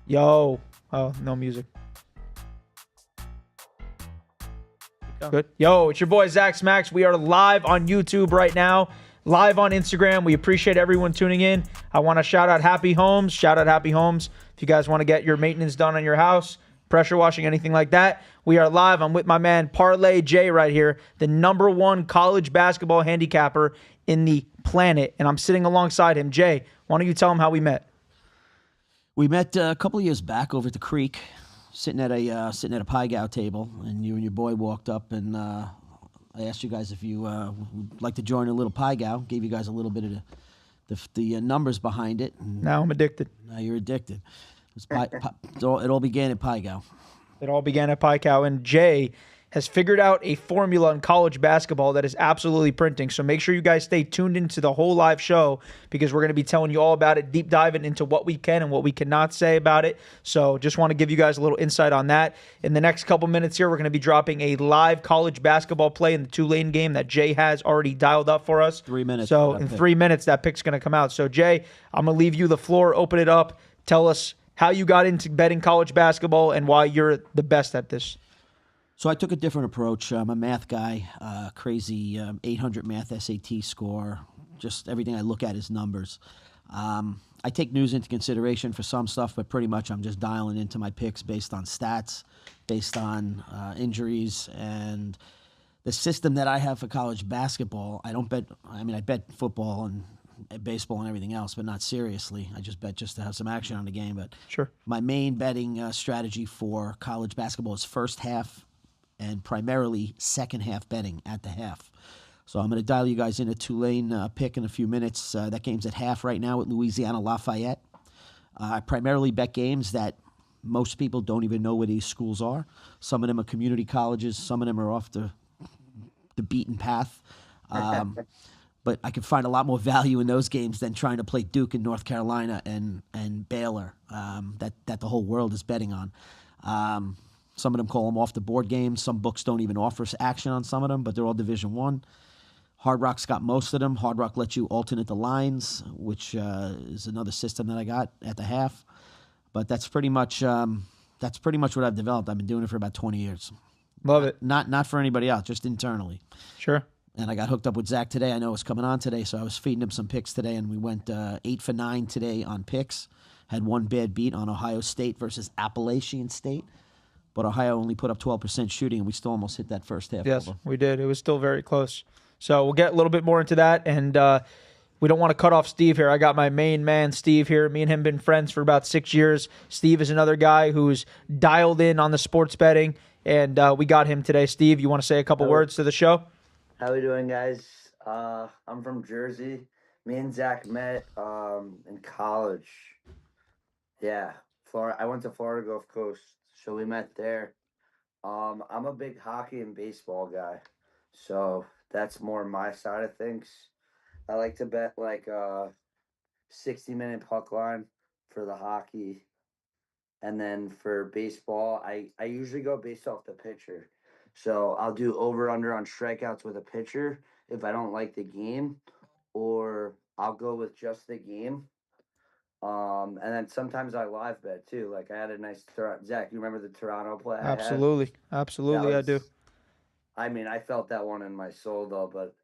Yo. Oh, no music. Good. Yo, it's your boy, Zach Smackz. We are live on YouTube right now, live on Instagram. We appreciate everyone tuning in. I want to shout out Happy Homes. Shout out Happy Homes. If you guys want to get your maintenance done on your house, pressure washing, anything like that, we are live. I'm with my man, Parlay J right here, the #1 college basketball handicapper in the planet. And I'm sitting alongside him. Jay, why don't you tell him how we met? We met a couple of years back over at the creek, sitting at a pie gow table, and you and your boy walked up, and I asked you guys if you would like to join a little pie gow. Gave you guys a little bit of the numbers behind it. Now I'm addicted. Now you're addicted. It all began at pie gow. It all began at pie gow, and Jay has figured out a formula in college basketball that is absolutely printing. So make sure you guys stay tuned into the whole live show because we're going to be telling you all about it, deep diving into what we can and what we cannot say about it. So just want to give you guys a little insight on that. In the next couple minutes here, we're going to be dropping a live college basketball play in the Tulane game that Jay has already dialed up for us. 3 minutes. So in 3 minutes, that pick's going to come out. So Jay, I'm going to leave you the floor, open it up, tell us how you got into betting college basketball and why you're the best at this. So I took a different approach. I'm a math guy, crazy 800 math SAT score. Just everything I look at is numbers. I take news into consideration for some stuff, but pretty much I'm just dialing into my picks based on stats, based on injuries, and the system that I have for college basketball. I don't bet. I mean, I bet football and baseball and everything else, but not seriously. I just bet just to have some action on the game. But Sure. My main betting strategy for college basketball is first half and primarily second half betting at the half. So I'm going to dial you guys in a Tulane pick in a few minutes. That game's at half right now at Louisiana Lafayette. I primarily bet games that most people don't even know where these schools are. Some of them are community colleges. Some of them are off the beaten path. But I can find a lot more value in those games than trying to play Duke in North Carolina and Baylor that the whole world is betting on. Some of them call them off the board games. Some books don't even offer action on some of them, but they're all Division I. Hard Rock's got most of them. Hard Rock lets you alternate the lines, which is another system that I got at the half. But that's pretty much what I've developed. I've been doing it for about 20 years. Love it. Not for anybody else, just internally. Sure. And I got hooked up with Zach today. I know it was coming on today, so I was feeding him some picks today, and we went 8 for 9 today on picks. Had one bad beat on Ohio State versus Appalachian State. But Ohio only put up 12% shooting, and we still almost hit that first half. Yes, over. we did. It was still very close. So we'll get a little bit more into that, and we don't want to cut off Steve here. I got my main man, Steve, here. Me and him been friends for about 6 years. Steve is another guy who's dialed in on the sports betting, and we got him today. Steve, you want to say a couple words to the show? How we doing, guys? I'm from Jersey. Me and Zach met in college. Yeah, Florida. I went to Florida Gulf Coast, so we met there. I'm a big hockey and baseball guy, so that's more my side of things. I like to bet like 60-minute puck line for the hockey, and then for baseball, I usually go based off the pitcher. So I'll do over/under on strikeouts with a pitcher if I don't like the game, or I'll go with just the game. And then sometimes I live bet too. Like I had a nice Zach. You remember the Toronto play? Absolutely, I do. I mean, I felt that one in my soul though. But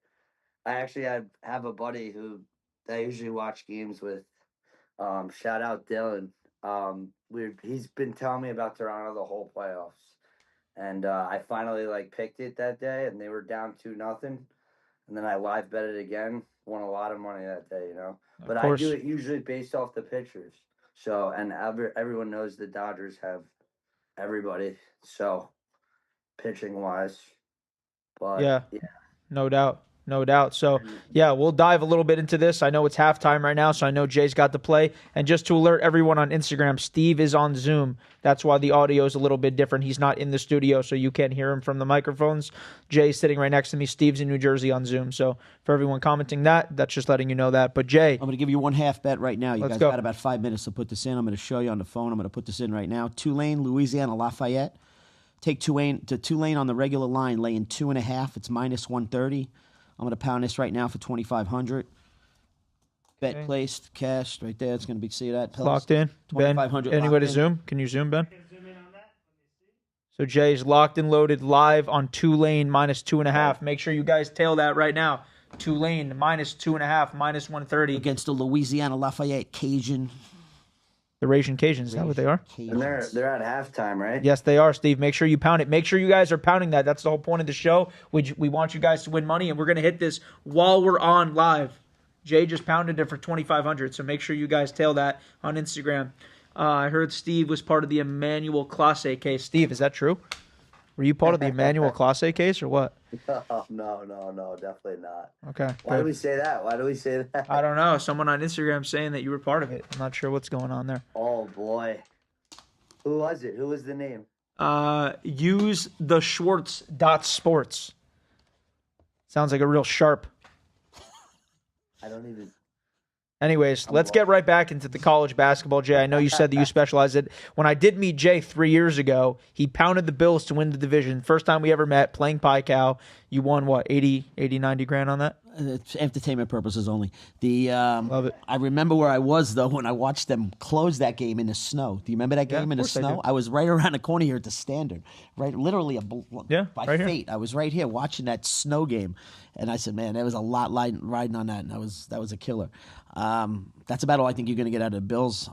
I actually have a buddy who I usually watch games with. Shout out Dylan. He's been telling me about Toronto the whole playoffs, and I finally picked it that day, and they were down 2-0, and then I live bet it again. Won a lot of money that day, But I do it usually based off the pitchers. So, and everyone knows the Dodgers have everybody. So, pitching wise, but yeah. No doubt. So, yeah, we'll dive a little bit into this. I know it's halftime right now, so I know Jay's got to play. And just to alert everyone on Instagram, Steve is on Zoom. That's why the audio is a little bit different. He's not in the studio, so you can't hear him from the microphones. Jay's sitting right next to me. Steve's in New Jersey on Zoom. So, for everyone commenting that's just letting you know that. But, Jay. I'm going to give you one half bet right now. You Let's guys go. got about 5 minutes to put this in. I'm going to show you on the phone. I'm going to put this in right now. Tulane, Louisiana Lafayette. Take Tulane on the regular line, laying 2.5. It's -130. I'm going to pound this right now for 2,500. Bet Okay. placed, cashed right there. It's going to be, see that? Locked in. Ben, 2,500 any way locked to in. zoom? Can you zoom, Ben? So Jay's locked and loaded live on Tulane -2.5. Make sure you guys tail that right now. Tulane -2.5, -130. Against the Louisiana Lafayette Cajun. The Raging Cajuns, is that what they are? And they're at halftime, right? Yes, they are, Steve. Make sure you pound it. Make sure you guys are pounding that. That's the whole point of the show. We want you guys to win money, and we're going to hit this while we're on live. Jay just pounded it for 2,500, so make sure you guys tail that on Instagram. I heard Steve was part of the Emmanuel Classe case. Steve, is that true? Were you part of the Emmanuel Classe case or what? No, definitely not. Okay. Why do good. we say that? Why do we say that? I don't know. Someone on Instagram saying that you were part of it. I'm not sure what's going on there. Oh boy, who was it? Who was the name? Use the Schwartz.sports. Sounds like a real sharp. I don't even. Anyways, let's get right back into the college basketball, Jay. I know you said that you specialize it. When I did meet Jay 3 years ago, he pounded the Bills to win the division. First time we ever met, playing Pi Cow. You won, what, 80, 90 grand on that? It's entertainment purposes only. Love it. I remember where I was, though, when I watched them close that game in the snow. Do you remember that game in the course I snow? do. I was right around the corner here at the Standard. Right, literally by right here. fate. I was right here watching that snow game. And I said, man, there was a lot riding on that, and that was a killer. That's about all I think you're going to get out of the Bills.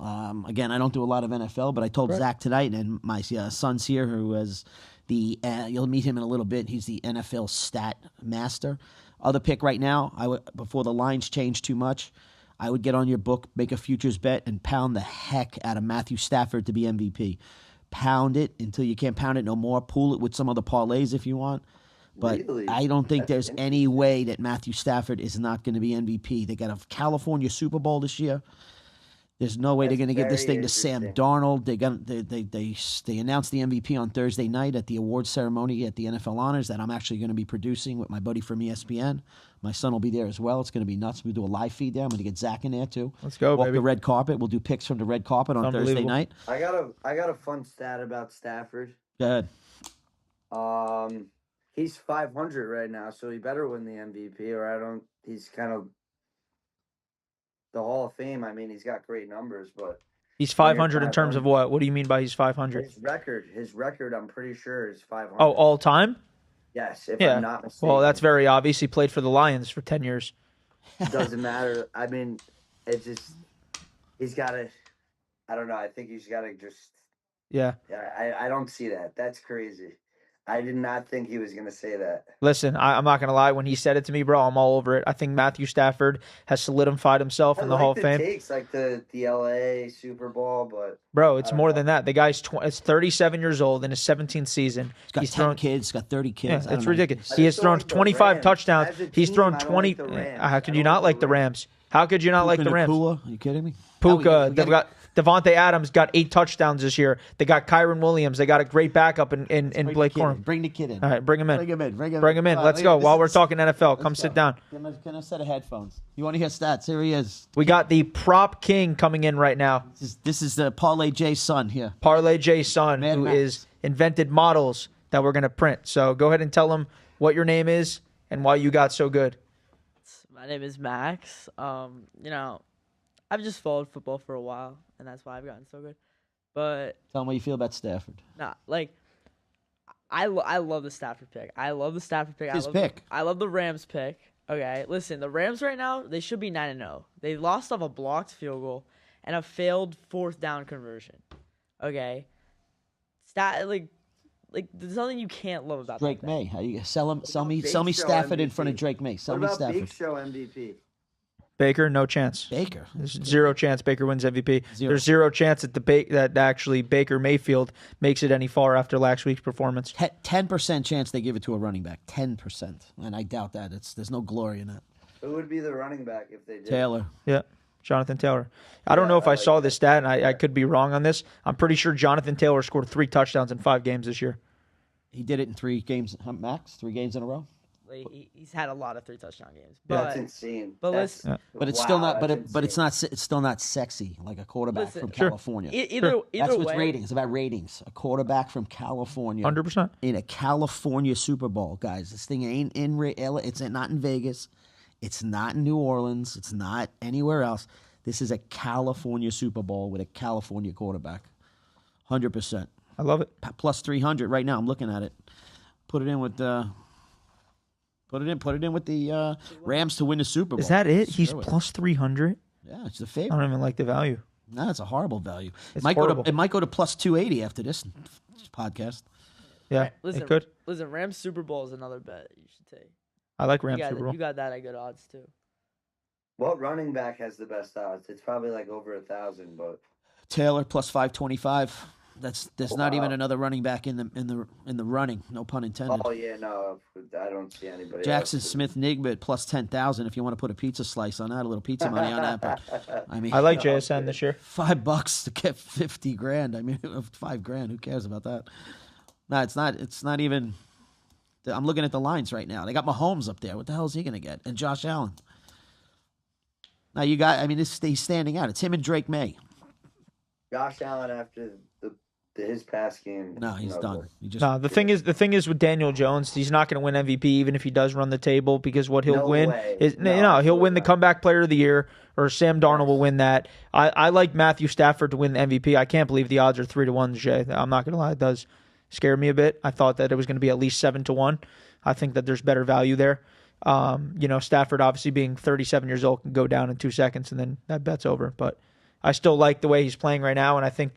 Again, I don't do a lot of NFL, but I told Zach tonight, and my son's here, who is you'll meet him in a little bit. He's the NFL stat master. Other pick right now, before the lines change too much, I would get on your book, make a futures bet, and pound the heck out of Matthew Stafford to be MVP. Pound it until you can't pound it no more. Pool it with some other parlays if you want. But Really? I don't think there's any way that Matthew Stafford is not going to be MVP. They got a California Super Bowl this year. There's no way they're going to give this very thing to Sam interesting. Darnold. They announced the MVP on Thursday night at the awards ceremony at the NFL Honors that I'm actually going to be producing with my buddy from ESPN. My son will be there as well. It's going to be nuts. We'll do a live feed there. I'm going to get Zach in there too. Let's go, Walk baby. the red carpet. We'll do picks from the red carpet on Thursday Unbelievable. night. I got a fun stat about Stafford. Go ahead. He's 500 right now, so he better win the MVP, or I don't. He's kind of the Hall of Fame. I mean, he's got great numbers, but He's 500 in terms of what? What do you mean by he's 500? his record, I'm pretty sure is 500. Oh, all time? yes, if Yeah. I'm not mistaken. Well, that's very obvious. He played for the Lions for 10 years. doesn't matter. I mean, it's just he's got to. I don't know. I think he's got to just. Yeah. Yeah, I don't see that. That's crazy. I did not think he was going to say that. Listen, I'm not going to lie. When he said it to me, bro, I'm all over it. I think Matthew Stafford has solidified himself in the Hall of Fame. Takes like the LA Super Bowl, but Bro, it's I don't more know. than that. The guy's 37 years old in his 17th season. He's got 10 thrown. kids. He's got 30 kids. Yeah, I don't it's know. ridiculous. I He has just thrown don't like the 25 Rams. touchdowns. As a He's team, thrown I don't 20. like the Rams. How I could you don't not like the Rams? How could you not like the Rams? Nakua? Are you kidding me? Puka, we they've got Devontae Adams got 8 touchdowns this year. They got Kyron Williams. They got a great backup in Blake Corum. Bring the kid in. All right, bring him in. Bring him in. Bring him in. Let's go. While we're talking NFL, come Let's sit go. down. Get a set of headphones. You want to hear stats? Here he is. We got the prop king coming in right now. This is the Parlay J's son here. Parlay J Son, Mad who Max. is invented models that we're going to print. So go ahead and tell him what your name is and why you got so good. My name is Max. I've just followed football for a while, and that's why I've gotten so good. But Tell him what you feel about Stafford. I love the Stafford pick. I love the Stafford pick. His pick. I love the Rams pick. Okay, listen, the Rams right now, they should be 9-0. They lost off a blocked field goal and a failed 4th down conversion. Okay, there's nothing you can't love about Drake that. May. How you sell me Big me Show Stafford in MVP? front of Drake May. Sell what me about Stafford. Big Show MVP? Baker, no chance. Baker. There's zero chance Baker wins MVP. Zero. There's zero chance that actually Baker Mayfield makes it any far after last week's performance. 10% chance they give it to a running back. 10%. And I doubt that. There's no glory in that. Who would be the running back if they did? Taylor. Yeah, Jonathan Taylor. I don't know if I saw this stat, and I could be wrong on this. I'm pretty sure Jonathan Taylor scored 3 touchdowns in 5 games this year. He did it in 3 games, Max? 3 games in a row? He's had a lot of 3 touchdown games. That's But insane. but That's- listen- But it's wow, still not. that's But it's insane. not. It's still not sexy like a quarterback Listen, from Sure. California. either That's what's way, ratings. It's about ratings. A quarterback from California 100%. in a California Super Bowl, guys. This thing ain't in. It's not in Vegas. It's not in New Orleans. It's not anywhere else. This is a California Super Bowl with a California quarterback. 100%. I love it. Plus 300 right now. I'm looking at it. Put it in with the Rams to win the Super Bowl. Is that it? He's Screw it. plus 300. Yeah, it's the I favorite. don't even like the value. No, it's a horrible value. It's It might go to plus 280 after this podcast. Yeah, Right, listen, it could. Listen, Rams Super Bowl is another bet you should take. I like You Rams got, Super Bowl. you got that at good odds too. What running back has the best odds? It's probably like over 1,000, but Taylor plus 525. There's not even Wow. another running back in the running. No pun intended. oh yeah, no, I don't see anybody. Jackson else. Smith Nigba at plus 10,000. If you want to put a pizza slice on that, a little pizza money on that. But I mean, I like JSN this year. $5 to get 50 grand. I mean, $5,000. Who cares about that? No, it's not. It's not even. I'm looking at the lines right now. They got Mahomes up there. What the hell is he going to get? And Josh Allen. Now you got. I mean, he's standing out. It's him and Drake May. Josh Allen after his pass game. No, he's done. He just. No, the thing is with Daniel Jones, he's not going to win MVP even if he does run the table because what he'll No win way. is No, he'll win the absolutely not. comeback player of the year or Sam Darnold will win that. I like Matthew Stafford to win the MVP. I can't believe the odds are 3-1, Jay. I'm not going to lie, it does scare me a bit. I thought that it was going to be at least 7-1. I think that there's better value there. Stafford obviously being 37 years old can go down in 2 seconds and then that bet's over. But I still like the way he's playing right now, and I think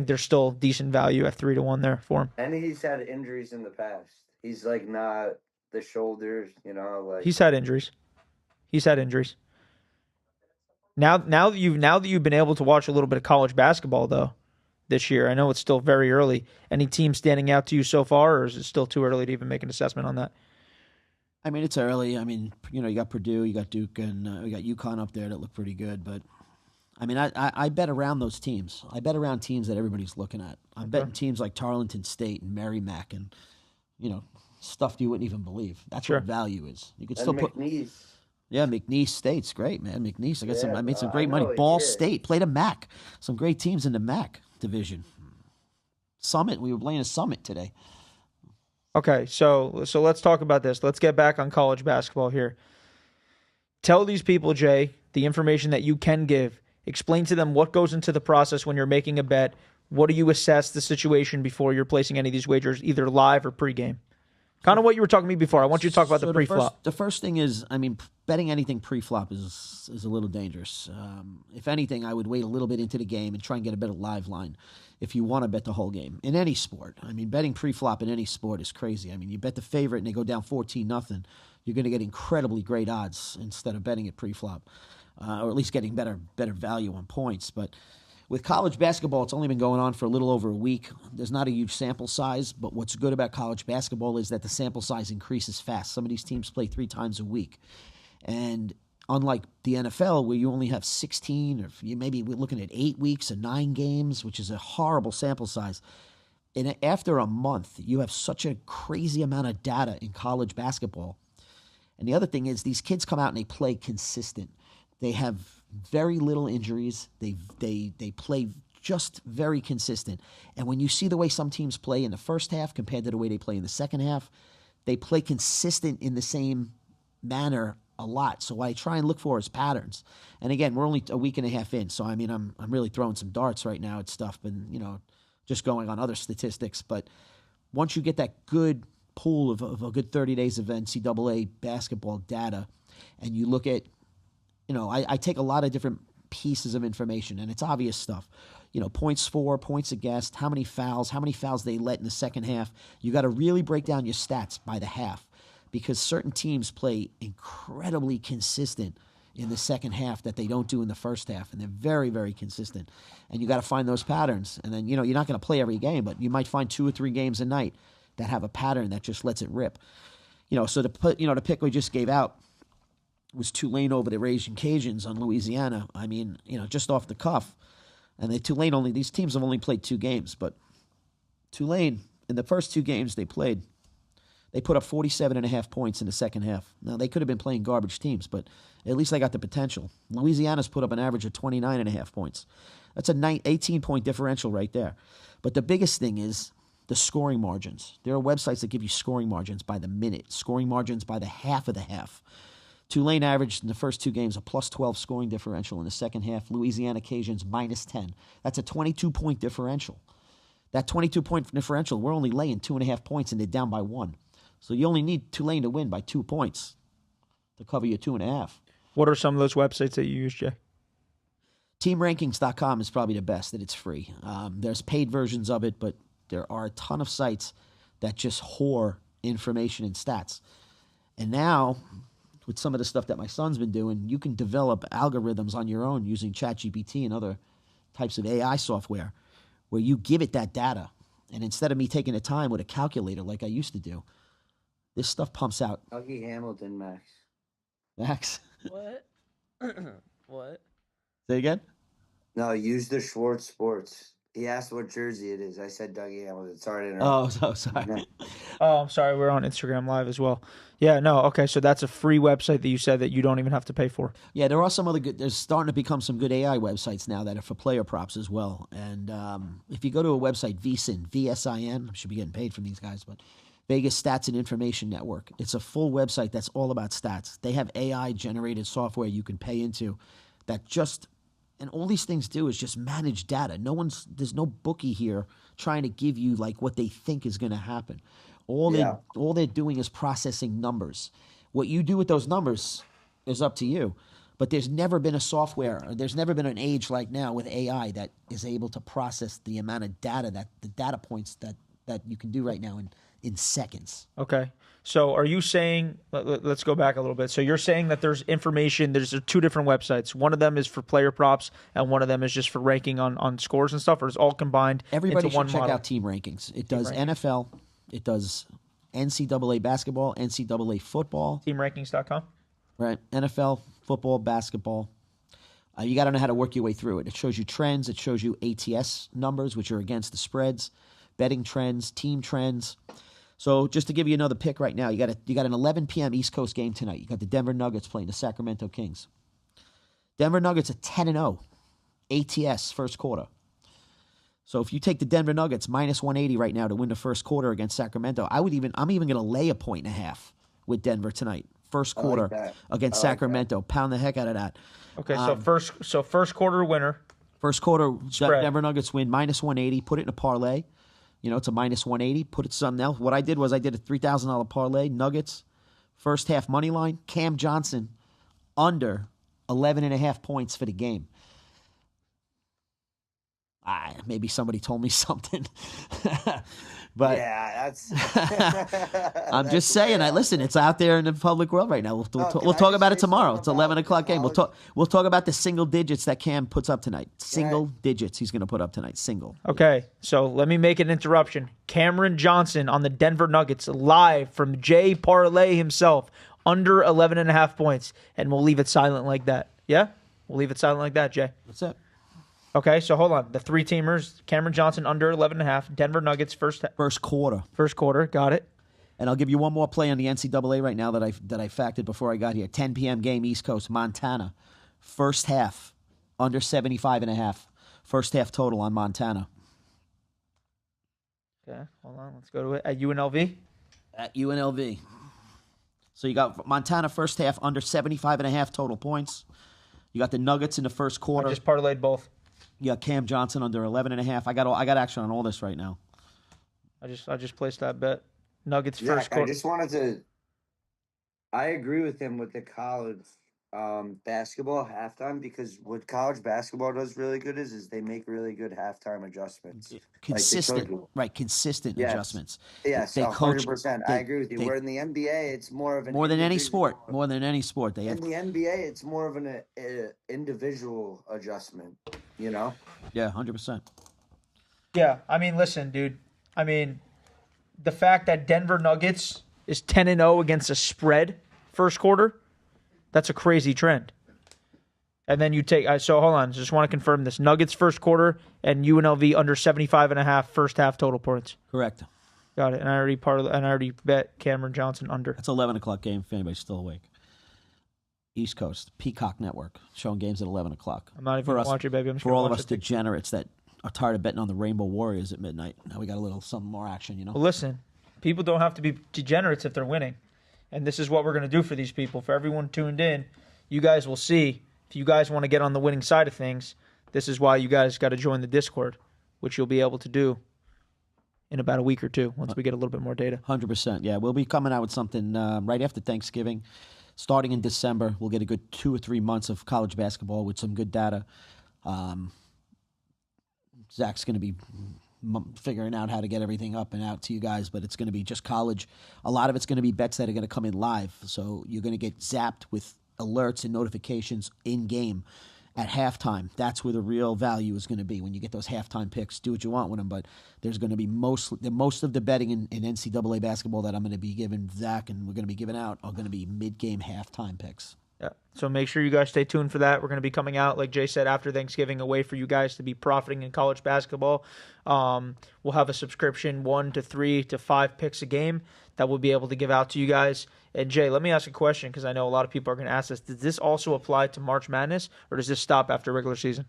there's still decent value at 3-1 there for him. And he's had injuries in the past. He's like not the shoulders, like He's had injuries. Now that you've been able to watch a little bit of college basketball though this year, I know it's still very early. Any team standing out to you so far, or is it still too early to even make an assessment on that? I mean, it's early. I mean, you got Purdue, you got Duke, and we got UConn up there that look pretty good. But I mean, I bet around those teams. I bet around teams that everybody's looking at. I'm betting teams like Tarleton State and Merrimack and stuff you wouldn't even believe. That's Sure. what value is. You could and still put. McNeese. Yeah, McNeese State's great, man. McNeese, I made some I great money. know, Ball yeah. State played a MAC. Some great teams in the MAC division. Summit, we were playing a Summit today. Okay, so let's talk about this. Let's get back on college basketball here. Tell these people, Jay, the information that you can give. Explain to them what goes into the process when you're making a bet. What do you assess the situation before you're placing any of these wagers, either live or pregame? Kind of what you were talking to me before. I want you to talk about the pre-flop. The first thing is, I mean, betting anything pre-flop is a little dangerous. If anything, I would wait a little bit into the game and try and get a better live line if you want to bet the whole game. In any sport. I mean, betting pre-flop in any sport is crazy. I mean, you bet the favorite and they go down 14-0, you're going to get incredibly great odds instead of betting it pre-flop. Or at least getting better value on points. But with college basketball, it's only been going on for a little over a week. There's not a huge sample size, but what's good about college basketball is that the sample size increases fast. Some of these teams play 3 times a week. And unlike the NFL, where you only have 16, or maybe we're looking at 8 weeks and 9 games, which is a horrible sample size. And after a month, you have such a crazy amount of data in college basketball. And the other thing is these kids come out and they play consistent. They have very little injuries. They play just very consistent. And when you see the way some teams play in the first half compared to the way they play in the second half, they play consistent in the same manner a lot. So what I try and look for is patterns. And again, we're only a week and a half in, so I mean, I'm really throwing some darts right now at stuff, and just going on other statistics. But once you get that good pool of a good 30 days of NCAA basketball data, and you look at I take a lot of different pieces of information, and it's obvious stuff. Points for, points against, how many fouls they let in the second half. You got to really break down your stats by the half, because certain teams play incredibly consistent in the second half that they don't do in the first half, and they're very, very consistent. And you got to find those patterns. And then, you're not going to play every game, but you might find 2 or 3 games a night that have a pattern that just lets it rip. So the pick we just gave out was Tulane over the Raging Cajuns on Louisiana. I mean, just off the cuff. And these teams have only played 2 games, but Tulane, in the first 2 games they played, they put up 47.5 points in the second half. Now, they could have been playing garbage teams, but at least they got the potential. Louisiana's put up an average of 29.5 points. That's a 18-point differential right there. But the biggest thing is the scoring margins. There are websites that give you scoring margins by the minute, scoring margins by the half of the half. Tulane averaged in the first 2 games a plus 12 scoring differential. In the second half, Louisiana Cajuns minus 10. That's a 22-point differential. That 22-point differential, we're only laying 2.5 points, and they're down by 1. So you only need Tulane to win by 2 points to cover your 2.5. What are some of those websites that you use, Jay? TeamRankings.com is probably the best, and it's free. There's paid versions of it, but there are a ton of sites that just whore information and stats. And now, with some of the stuff that my son's been doing, you can develop algorithms on your own using ChatGPT and other types of AI software where you give it that data. And instead of me taking the time with a calculator like I used to do, this stuff pumps out. Dougie Hamilton, Max. Max, What? What? say again? No, use the Schwartz Sports. He asked what jersey it is. I said Dougie Hamilton. Sorry to interrupt. Oh, so sorry. Oh, I'm sorry. We're on Instagram Live as well. Yeah, no. Okay, so that's a free website that you said that you don't even have to pay for. Yeah, there are some other good. There's starting to become some good AI websites now that are for player props as well. And if you go to a website, VSIN, VSIN, I should be getting paid from these guys, but Vegas Stats and Information Network. It's a full website that's all about stats. They have AI generated software you can pay into that just, and all these things do is just manage data. There's no bookie here trying to give you like what they think is going to happen. All they're doing is processing numbers. What you do with those numbers is up to you. But there's never been a software, or there's never been an age like now with AI that is able to process the amount of data, that the data points that you can do right now in seconds. Okay. So are you saying, let's go back a little bit. So you're saying that there's information, there's 2 different websites. One of them is for player props, and one of them is just for ranking on scores and stuff, or it's all combined Everybody into one should check model? out Team Rankings. It does NFL, it does NCAA basketball, NCAA football. TeamRankings.com? Right, NFL, football, basketball. You got to know how to work your way through it. It shows you trends. It shows you ATS numbers, which are against the spreads, betting trends, team trends. So just to give you another pick right now, you got an 11 p.m. East Coast game tonight. You got the Denver Nuggets playing the Sacramento Kings. Denver Nuggets are 10-0, ATS first quarter. So if you take the Denver Nuggets minus 180 right now to win the first quarter against Sacramento, I'm even going to lay a 1.5 with Denver tonight. First quarter against Sacramento. Pound the heck out of that. Okay, so first quarter winner. First quarter, Spread. Denver Nuggets win minus 180. Put it in a parlay. You know, it's a minus 180. Put it something else. What I did was I did a $3,000 parlay. Nuggets, first half money line. Cam Johnson, under 11.5 points for the game. Maybe somebody told me something. But yeah, that's. I'm just saying. Listen. It's out there in the public world right now. We'll talk about it tomorrow. It's 11 o'clock game. We'll talk about the single digits that Cam puts up tonight. Single digits he's going to put up tonight. Single. Okay, so let me make an interruption. Cameron Johnson on the Denver Nuggets, live from Jay Parlay himself, under 11.5 points, and we'll leave it silent like that. Yeah, we'll leave it silent like that, Jay. That's it. Okay, so hold on. The 3 teamers: Cameron Johnson under 11.5, Denver Nuggets first quarter. First quarter, got it. And I'll give you one more play on the NCAA right now that I factored before I got here. 10 p.m. game, East Coast, Montana. First half, under 75.5. First half total on Montana. Okay, hold on. Let's go to it. At UNLV? At UNLV. So you got Montana first half, under 75.5 total points. You got the Nuggets in the first quarter. I just parlayed both. You got Cam Johnson under 11.5. I got action on all this right now. I just placed that bet. Nuggets Zach, first quarter. I just wanted to. I agree with him with the college basketball halftime, because what college basketball does really good is they make really good halftime adjustments. Consistent, like right? Consistent adjustments. Yes, they 100%. I agree with you. Where in the NBA, it's more of an more than any sport. More than any sport, in the NBA, it's more of an individual adjustment. You know? Yeah, 100%. Yeah, I mean, listen, dude. I mean, the fact that Denver Nuggets is 10-0 against a spread first quarter, that's a crazy trend. And then you take, so hold on, just want to confirm this. Nuggets first quarter and UNLV under 75.5 first half total points. Correct. Got it. And I already bet Cameron Johnson under. That's 11 o'clock game if anybody's still awake. East Coast, Peacock Network, showing games at 11 o'clock. I'm not even going to watch it, baby. I'm just for all of watch us degenerates that are tired of betting on the Rainbow Warriors at midnight. Now we got a little something more action, you know? Well, listen, people don't have to be degenerates if they're winning. And this is what we're going to do for these people. For everyone tuned in, you guys will see. If you guys want to get on the winning side of things, this is why you guys got to join the Discord, which you'll be able to do in about a week or two once we get a little bit more data. 100%. Yeah, we'll be coming out with something right after Thanksgiving. Starting in December, we'll get a good 2 or 3 months of college basketball with some good data. Zach's going to be figuring out how to get everything up and out to you guys, but it's going to be just college. A lot of it's going to be bets that are going to come in live, so you're going to get zapped with alerts and notifications in-game at halftime. That's where the real value is going to be when you get those halftime picks. Do what you want with them, but there's going to be most of the betting in NCAA basketball that I'm going to be giving Zach and we're going to be giving out are going to be mid-game halftime picks. Yeah. So make sure you guys stay tuned for that. We're going to be coming out, like Jay said, after Thanksgiving, a way for you guys to be profiting in college basketball. We'll have a subscription, 1 to 3 to 5 picks a game that we'll be able to give out to you guys. And Jay, let me ask a question because I know a lot of people are going to ask this. Does this also apply to March Madness, or does this stop after regular season?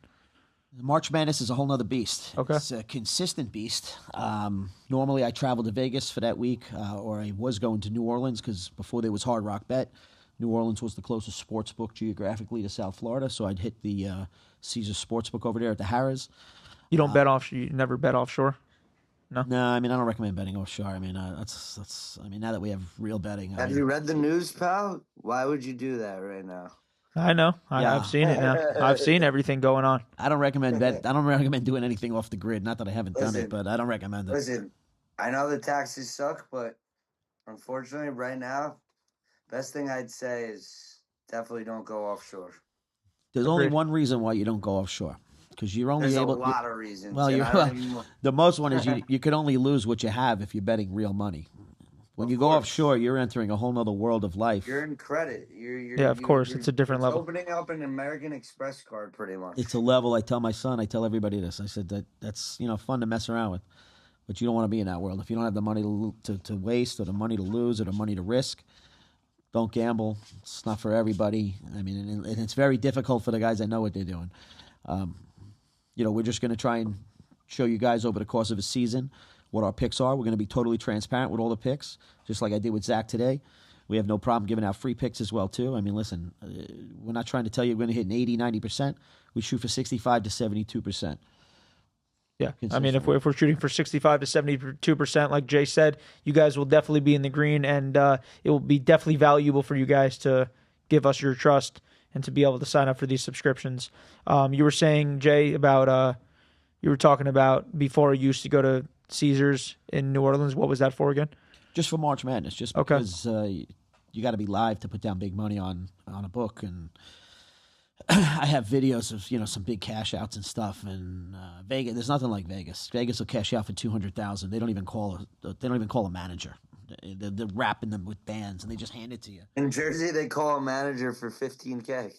March Madness is a whole nother beast. Okay. It's a consistent beast. Normally I travel to Vegas for that week, or I was going to New Orleans because before there was Hard Rock Bet, New Orleans was the closest sports book geographically to South Florida, so I'd hit the Caesars Sportsbook over there at the Harrah's. You don't bet off. You never bet offshore. No, I mean I don't recommend betting offshore. I mean that's. I mean now that we have real betting. Have you read the news, pal? Why would you do that right now? I know. I've seen it now. I've seen everything going on. I don't recommend I don't recommend doing anything off the grid. Not that I haven't done it, but I don't recommend it. Listen, I know the taxes suck, but unfortunately, right now, best thing I'd say is definitely don't go offshore. There's only one reason why you don't go offshore. Because you're only able. There's a lot of reasons. Well, the most one is you can only lose what you have if you're betting real money. When you go offshore, you're entering a whole other world of life. You're in credit. Of course, it's a different level. Opening up an American Express card, pretty much. It's a level. I tell my son. I tell everybody this. I said that's fun to mess around with, but you don't want to be in that world. If you don't have the money to waste, or the money to lose, or the money to risk, don't gamble. It's not for everybody. I mean, and it's very difficult for the guys that know what they're doing. We're just going to try and show you guys over the course of a season what our picks are. We're going to be totally transparent with all the picks, just like I did with Zach today. We have no problem giving out free picks as well, too. I mean, listen, we're not trying to tell you we're going to hit an 80, 90%. We shoot for 65 to 72%. Yeah, I mean, if we're shooting for 65 to 72%, like Jay said, you guys will definitely be in the green, and it will be definitely valuable for you guys to give us your trust and to be able to sign up for these subscriptions. You were saying, Jay, about you were talking about before you used to go to Caesars in New Orleans. What was that for again? Just for March Madness, just because you got to be live to put down big money on a book, and I have videos of some big cash outs and stuff. And Vegas, there's nothing like Vegas. Vegas will cash out for $200,000. They don't even call a manager. They're wrapping them with bands, and they just hand it to you. In Jersey, they call a manager for $15K.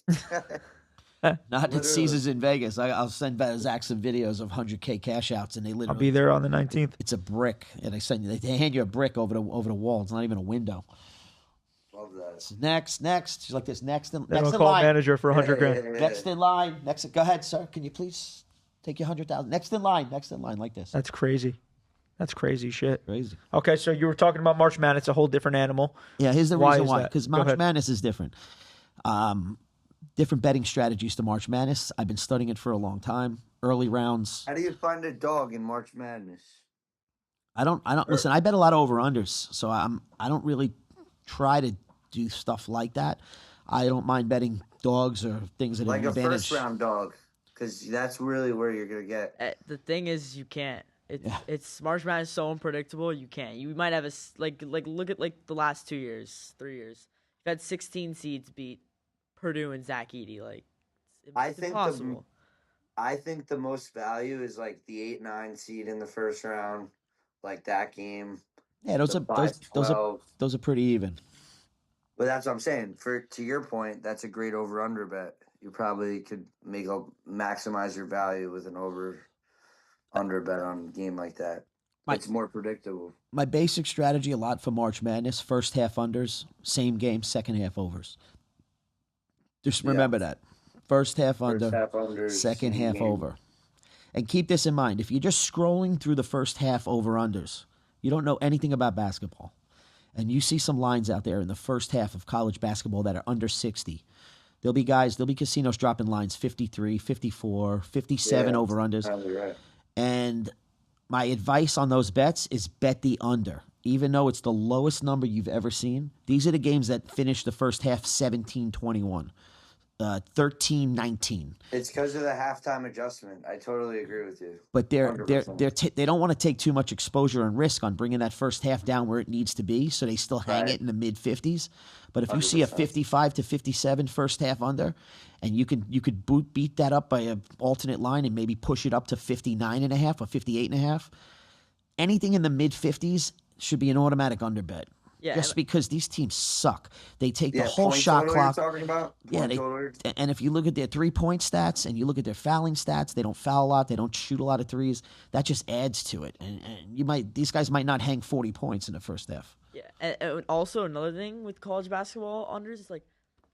Not at Caesars in Vegas. I'll send Zach some videos of $100K cash outs, and they literally. I'll be there on the 19th. It's a brick, and they hand you a brick over the wall. It's not even a window. Love that. It's next. She's like this. Next in They don't in call line. a manager for $100,000. Next in line. Next. Go ahead, sir. Can you please take your $100,000? Next in line, like this. That's crazy. That's crazy shit. Crazy. Okay, so you were talking about March Madness. It's a whole different animal. Yeah, here's the reason why. that? Because Go March ahead. Madness is different. Different betting strategies to March Madness. I've been studying it for a long time. Early rounds. How do you find a dog in March Madness? I don't listen. I bet a lot of over-unders, so I don't really try to do stuff like that. I don't mind betting dogs or things that Like have a an advantage. first round dog, because that's really where you're gonna get. The thing is, you can't. It's March Madness is so unpredictable. You can't. You might have like look at like the last 2 years, 3 years. You've had 16 seeds beat Purdue and Zach Edey. Like it's impossible. I think the most value is like the 8-9 seed in the first round, like that game. Yeah, those are pretty even. But that's what I'm saying. To your point, that's a great over/under bet. You probably could maximize your value with an over/under bet on a game like that. It's more predictable. My basic strategy a lot for March Madness: first half unders, same game, second half overs. Just remember that. First half under, unders, second half game. over. And keep this in mind. If you're just scrolling through the first half over-unders, you don't know anything about basketball. and you see some lines out there in the first half of college basketball that are under 60, there'll be casinos dropping lines 53, 54, 57 over-unders. Right. And my advice on those bets is bet the under. Even though it's the lowest number you've ever seen, these are the games that finish the first half 17-21, 13-19. It's because of the halftime adjustment. I totally agree with you. But they 100%. don't want to take too much exposure and risk on bringing that first half down where it needs to be, so they still hang it in the mid 50s. But if you see a 55 to 57 first half under, and you could beat that up by an alternate line and maybe push it up to 59.5 or 58.5, anything in the mid 50s should be an automatic under bet. Yeah, Just because these teams suck. They take the Yeah, whole point shot total clock. You're talking about? Yeah, Point total? and if you look at their 3-point stats and you look at their fouling stats, they don't foul a lot. They don't shoot a lot of threes. That just adds to it. And these guys might not hang 40 points in the first half. Yeah, and also another thing with college basketball unders is like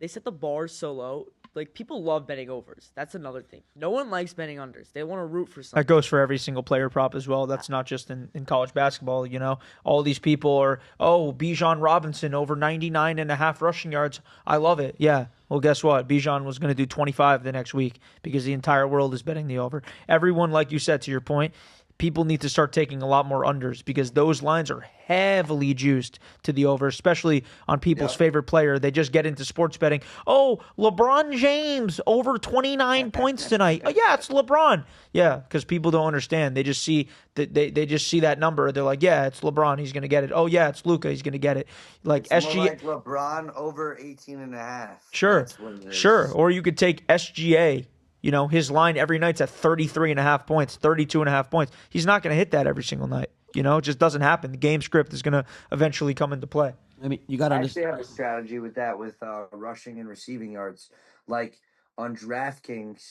they set the bar so low. Like people love betting overs. That's another thing. No one likes betting unders. They want to root for something. That goes for every single player prop as well. That's not just in college basketball. You know, all these people are, Bijan Robinson over 99.5 rushing yards. I love it. Yeah. Well, guess what? Bijan was going to do 25 the next week because the entire world is betting the over. Everyone, like you said, to your point, people need to start taking a lot more unders because those lines are heavily juiced to the over, especially on people's favorite player. They just get into sports betting. Oh, LeBron James over 29 points tonight. Oh, yeah, it's LeBron. Yeah, because people don't understand. They just see that they just see that number. They're like, yeah, it's LeBron. He's going to get it. Oh, yeah, it's Luka. He's going to get it. Like It's SGA. more like LeBron over 18.5. Sure, That's what it is. sure. Or you could take SGA. You know, his line every night's at 33.5 points, 32.5 points. He's not going to hit that every single night. You know, it just doesn't happen. The game script is going to eventually come into play. I mean, you got to I actually understand. have a strategy with that with rushing and receiving yards. Like on DraftKings,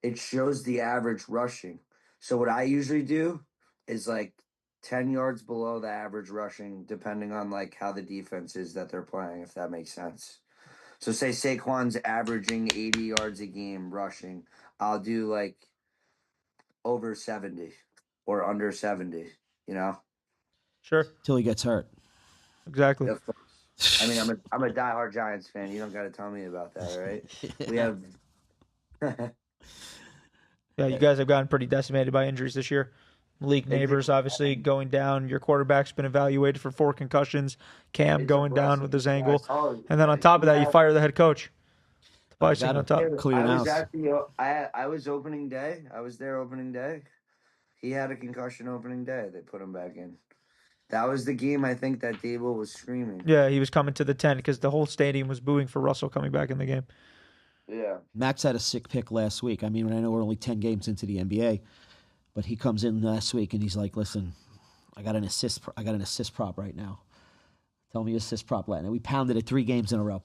it shows the average rushing. So what I usually do is like 10 yards below the average rushing, depending on like how the defense is that they're playing, if that makes sense. So say Saquon's averaging 80 yards a game rushing. I'll do like over 70 or under 70, you know? Sure, Till he gets hurt. exactly. Of course. I mean, I'm a diehard Giants fan. You don't got to tell me about that, right? We have Yeah, you guys have gotten pretty decimated by injuries this year. Malik Neighbors obviously going down. Your quarterback's been evaluated for 4 concussions. Cam It's going down aggressive. with his ankle. Oh, And then on top of that, you fire the head coach. Tobias Got on him. top. Clear I was house. at the I was opening day. I was there opening day. He had a concussion opening day. They put him back in. That was the game I think that Dable was screaming. Yeah, he was coming to the 10 because the whole stadium was booing for Russell coming back in the game. Yeah. Max had a sick pick last week. I mean, I know we're only 10 games into the NBA, but he comes in last week and he's like, "Listen, I got an assist prop right now. Tell me your assist prop right now." We pounded it 3 games in a row.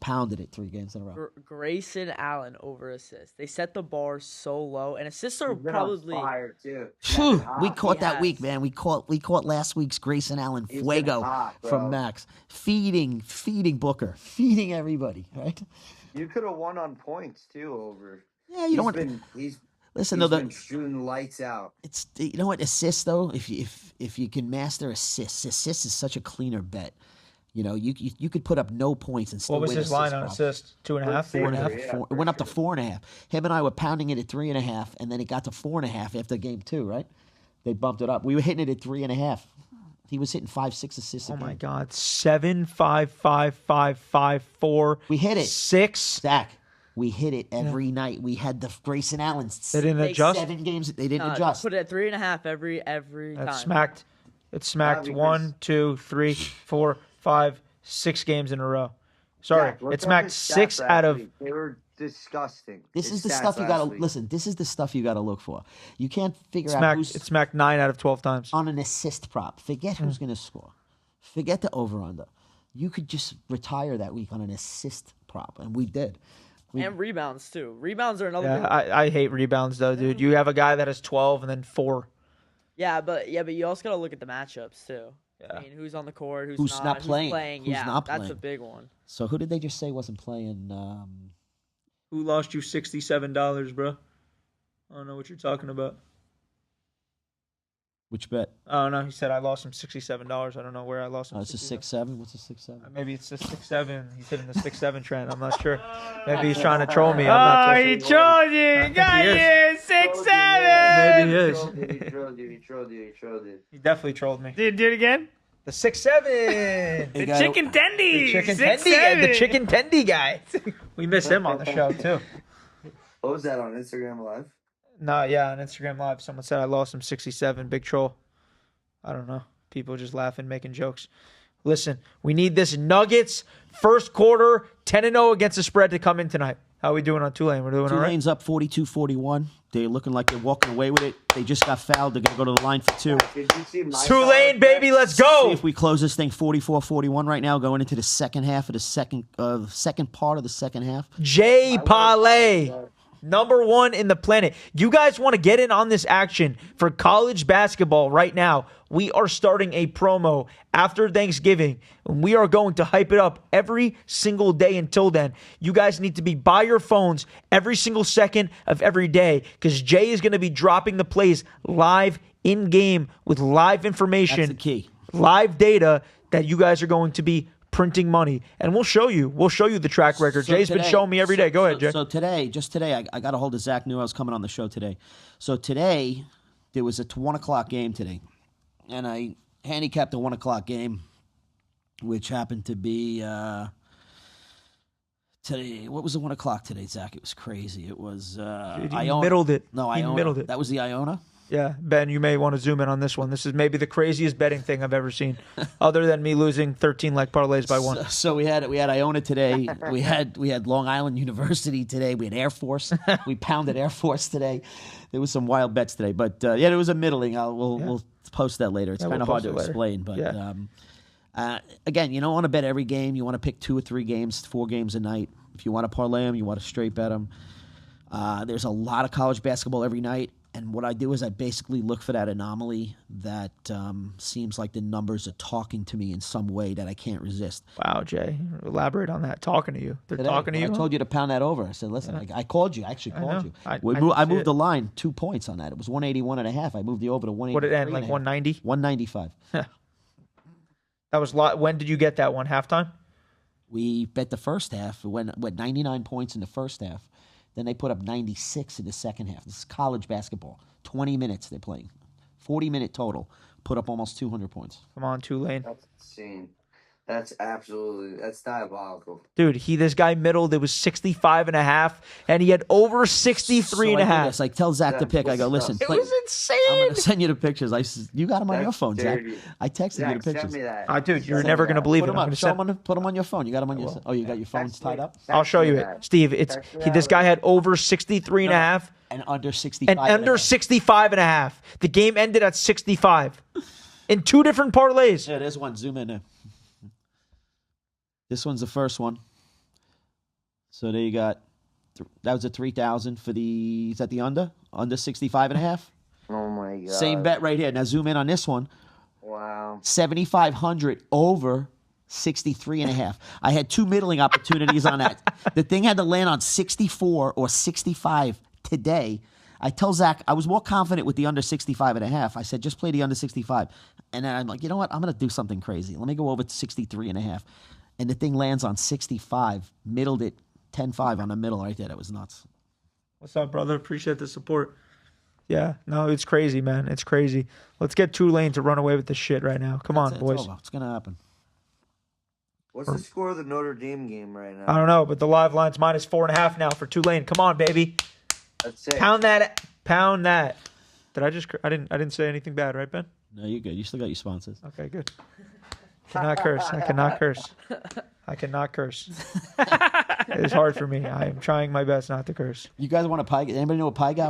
Grayson Allen over assists. They set the bar so low, and assists are He's been probably on fire too. Phew, we caught He that has. week, man. We caught last week's Grayson Allen He's been fuego hot, bro. from Max, feeding Booker, feeding everybody, right? You could have won on points too over. Yeah, you don't want. He's Listen, he's though, been shooting lights out. it's you know what assists though. If you can master assists is such a cleaner bet. You know, you could put up no points and still What was win his line on props. assist? 2.5? 4.5. Yeah, Four, it for went up to sure. 4.5. Him and I were pounding it at 3.5, and then it got to 4.5 after game 2. Right? They bumped it up. We were hitting it at 3.5. He was hitting 5-6 assists. Oh a my game. God. 7, 5, 5, 5, 5, 4. We hit it. 6. Zach, we hit it every night. We had the Grayson Allen. They didn't They adjust. 7 games. They didn't Just adjust. put it at 3.5 every time. It's smacked. It's smacked because- 1, 2, 3, 4, 5, 6 games in a row. Sorry, Jack, look it's up smacked his stats 6 last out of. week. They were disgusting. This His is the stats stuff you got last to week. listen. This is the stuff you got to look for. You can't figure out Smacked, who's it's smacked 9 out of 12 times. on an assist prop. Forget who's going to score. Forget the over/under. You could just retire that week on an assist prop, and we did. And rebounds too. Rebounds are another. Yeah, big one. I hate rebounds though, dude. You have a guy that has 12 and then 4. But you also gotta look at the matchups too. Yeah. I mean, who's on the court, Who's not playing, playing. who's Yeah, not that's a playing. big one. So who did they just say wasn't playing? Who lost you $67, bro? I don't know what you're talking about. Which bet? Oh no, he said I lost him $67. I don't know where I lost him. It's a 6-7. What's a 6-7? Maybe it's the 6-7. He's hitting the 6-7 trend. I'm not sure. Maybe he's trying to troll me. I'm not he trolled you. Got you. 6-7. Maybe he is. He trolled you. He definitely trolled me. Dude, do it again. The 6-7. The chicken tendy. Chicken 6-7. tendy. The chicken tendy guy. We miss him on the show too. What was that on Instagram Live? No, yeah, on Instagram Live, someone said I lost him 67. Big troll. I don't know. People just laughing, making jokes. Listen, we need this Nuggets first quarter 10-0 against the spread to come in tonight. How are we doing on Tulane? We're doing all right? Tulane's up 42-41. They're looking like they're walking away with it. They just got fouled. They're going to go to the line for 2. Did you see my Tulane, baby, let's See go. if we close this thing 44-41 right now, going into the second half of the second part of the second half. Jay Parlay. Number 1 in the planet. You guys want to get in on this action for college basketball right now? We are starting a promo after Thanksgiving, and we are going to hype it up every single day until then. You guys need to be by your phones every single second of every day because Jay is going to be dropping the plays live in-game with live information. That's the key. Live data that you guys are going to be printing money, and we'll show you the track record. So Jay's been showing me every day. Go ahead, Jay. So today, I got a hold of Zach. Knew I was coming on the show today. So today, there was a 1 o'clock game today, and I handicapped the 1 o'clock game, which happened to be today. What was the 1 o'clock today, Zach? It was crazy. It was Iona. Middled it. No, He Iona. middled it. That was the Iona. Yeah, Ben, you may want to zoom in on this one. This is maybe the craziest betting thing I've ever seen, other than me losing 13 leg parlays by 1. So we had Iona today. we had Long Island University today. We had Air Force. We pounded Air Force today. There was some wild bets today, but yeah, there was a middling. We'll post that later. It's kind of hard to explain, but again, you don't want to bet every game. You want to pick 2 or 3 games, 4 games a night. If you want to parlay them, you want to straight bet them. There's a lot of college basketball every night. And what I do is I basically look for that anomaly that seems like the numbers are talking to me in some way that I can't resist. Wow, Jay. Elaborate on that. Talking to you. They're Today, talking to you? I told you to pound that over. I said, listen, I called you. I actually called you. I I moved the line 2 points on that. It was 181.5. I moved the over to 180. What did it end, like 190? 195. That was when did you get that one? Halftime? We bet the first half. It went 99 points in the first half. Then they put up 96 in the second half. This is college basketball. 20 minutes they're playing. 40-minute total. Put up almost 200 points. Come on, Tulane. That's insane. That's diabolical. Dude, this guy middled. It was 65.5, and he had over 63.5. Like, tell Zach to pick. I go, listen. It was insane. I'm going to send you the pictures. You got them on your phone, dirty. Zach. I texted you the pictures. Send me that. Dude, you're never going to believe Put it. them up. Put them on your phone. You got them on your. Oh, you got your phones tied up. I'll show you it, Steve. This guy had over 63.5 and under 65. and under 65.5. The game ended at 65 in 2 different parlays. Yeah, there's one. Zoom in there. This one's the first one. So there you got. That was a 3,000 for the. Is that the under? Under 65.5. Oh my god. Same bet right here. Now zoom in on this one. Wow. 7,500 over 63.5. I had 2 middling opportunities on that. The thing had to land on 64 or 65 today. I tell Zach, I was more confident with the under 65.5. I said, just play the under 65. And then I'm like, you know what? I'm going to do something crazy. Let me go over to 63.5. And the thing lands on 65. Middled it 10-5 on the middle right there. That was nuts. What's up, brother? Appreciate the support. Yeah, no, it's crazy, man. It's crazy. Let's get Tulane to run away with this shit right now. Come on, boys. It's going to happen. What's the score of the Notre Dame game right now? I don't know, but the live line's minus 4.5 now for Tulane. Come on, baby. That's it. Pound that. Pound that. Did I just? I didn't say anything bad, right, Ben? No, you're good. You still got your sponsors. Okay, good. Cannot curse. I cannot curse. I cannot curse. It is hard for me. I am trying my best not to curse. You guys want a pie? Anybody know what pie guy?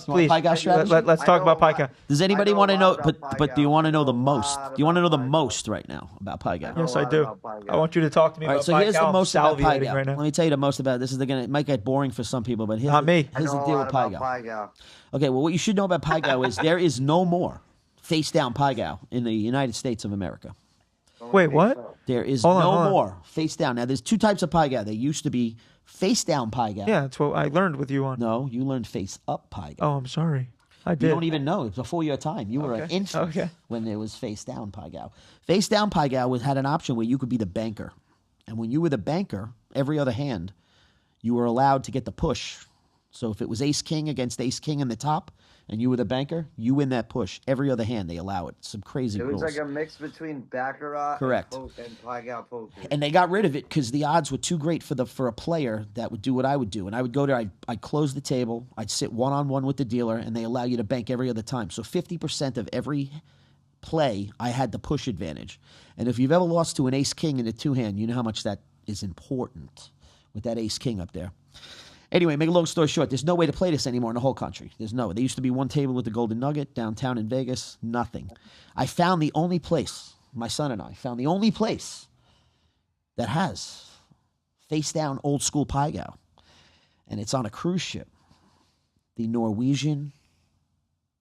Please. Pie guy strategy? Let's talk about pie guy. Does anybody want to know? But do you want to know the know most? a lot Do you want to know the about most right now about pie guy? Yes, a I lot do. about pie guy. I want you to talk to me All right, about so pie here's cow. the I'm most about pie salivating guy. right now. Let me tell you the most about this. It might get boring for some people, but here's Not me. I Here's know the a deal lot with pie about guy. pie guy. Okay, well, what you should know about pie guy is there is no more face down pie guy in the United States of America. Wait, what? There is Hold no on. more face down. Now, there's 2 types of pie guy. There used to be face down pie guy. Yeah, that's what I learned with you on. No, you learned face up pie guy. Oh, I'm sorry. I did. You don't even know. It was before your time. You were an infant when there was face down Pai Gow. Face down Pai Gow had an option where you could be the banker. And when you were the banker, every other hand, you were allowed to get the push. So if it was ace-king against ace-king in the top, and you were the banker, you win that push. Every other hand, they allow it. Some crazy rules. It was like a mix between Baccarat Correct. and Pai Gow poker. And they got rid of it because the odds were too great for a player that would do what I would do. And I would go there, I'd close the table, I'd sit one-on-one with the dealer, and they allow you to bank every other time. So 50% of every play, I had the push advantage. And if you've ever lost to an ace-king in a two-hand, you know how much that is important with that ace-king up there. Anyway, make a long story short, there's no way to play this anymore in the whole country. There used to be one table with the Golden Nugget downtown in Vegas. Nothing. I found the only place, my son and I found the only place that has face down old school Pai Gow. And it's on a cruise ship. The Norwegian,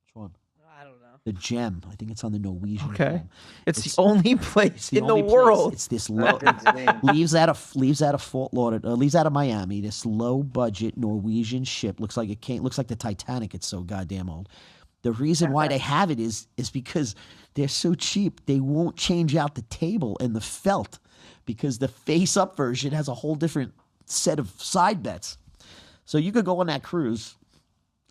which one? I don't know. The Gem. I think it's on the Norwegian. Okay. Gem. It's the only place in the world. It's this low leaves out of Fort Lauderdale, leaves out of Miami. This low budget Norwegian ship looks like the Titanic. It's so goddamn old. The reason why they have it is because they're so cheap. They won't change out the table and the felt because the face up version has a whole different set of side bets. So you could go on that cruise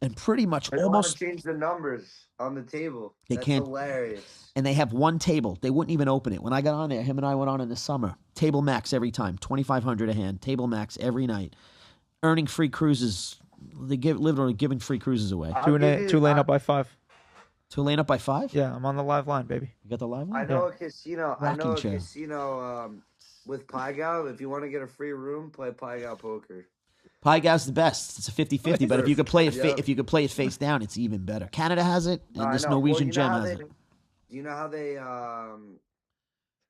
and pretty much They don't almost want to change the numbers on the table. That's can't. Hilarious. And they have one table. They wouldn't even open it. When I got on there, him and I went on in the summer. Table max every time, $2,500 a hand. Table max every night, earning free cruises. They literally giving free cruises away. Tulane up by 5. Tulane up by 5. Yeah, I'm on the live line, baby. You got the live one. I know a casino. Rocking chair. Casino with Pai Gow. If you want to get a free room, play Pai Gow poker. Pai Gow's the best. It's a 50-50, but if you could play it Yep. if you could play it face down, it's even better. Canada has it, and this Norwegian Gem has it. You know how they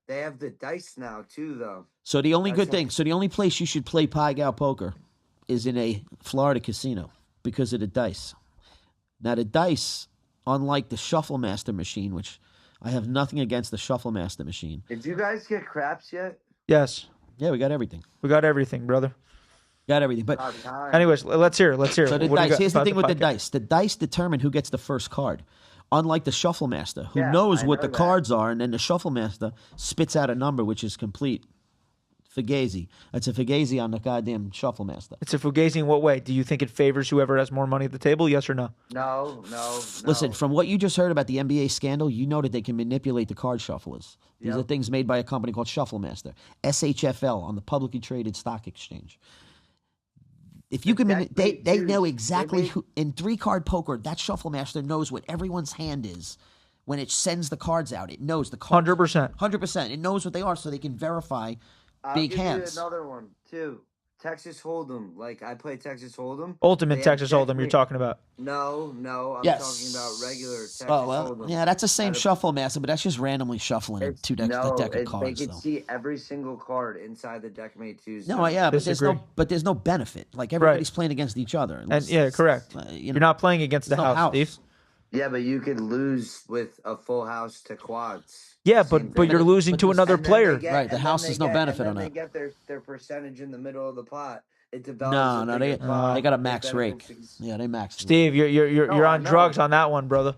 have the dice now too, though. So the only the only place you should play Pai Gow poker is in a Florida casino because of the dice. Now the dice, unlike the Shuffle Master machine, which I have nothing against the Shuffle Master machine. Did you guys get craps yet? Yes. Yeah, we got everything. We got everything, brother. Got everything. But anyways, let's hear it. So the dice. Here's the thing with the dice. The dice determine who gets the first card. Unlike the Shuffle Master, who knows what the cards are, and then the Shuffle Master spits out a number which is complete fugazi. It's a fugazi on the goddamn Shuffle Master. It's a fugazi in what way? Do you think it favors whoever has more money at the table? Yes or no? No. Listen, from what you just heard about the NBA scandal, you know that they can manipulate the card shufflers. These are things made by a company called Shuffle Master, SHFL, on the publicly traded stock exchange. If you can, they know exactly who in 3-card poker. That Shuffle Master knows what everyone's hand is when it sends the cards out. It knows the cards. 100%. 100%. It knows what they are, so they can verify big hands. You another one too. Texas Hold'em. Like I play Texas Hold'em. Ultimate Texas Hold'em. You're talking about? No. I'm talking about regular Texas Hold'em. Yeah, that's the same Shuffle Master, but that's just randomly shuffling the deck of cards. They can see every single card inside the deck made Tuesday. No, yeah, but there's no benefit. Like everybody's playing against each other. And correct. You're not playing against the house, Steve. Yeah, but you could lose with a full house to quads. Yeah, but you're losing to another player. Right, the house has no benefit on that. They get their percentage in the middle of the pot. It develops. No, they got a max rake. Yeah, they max. Steve, you're on drugs on that one, brother.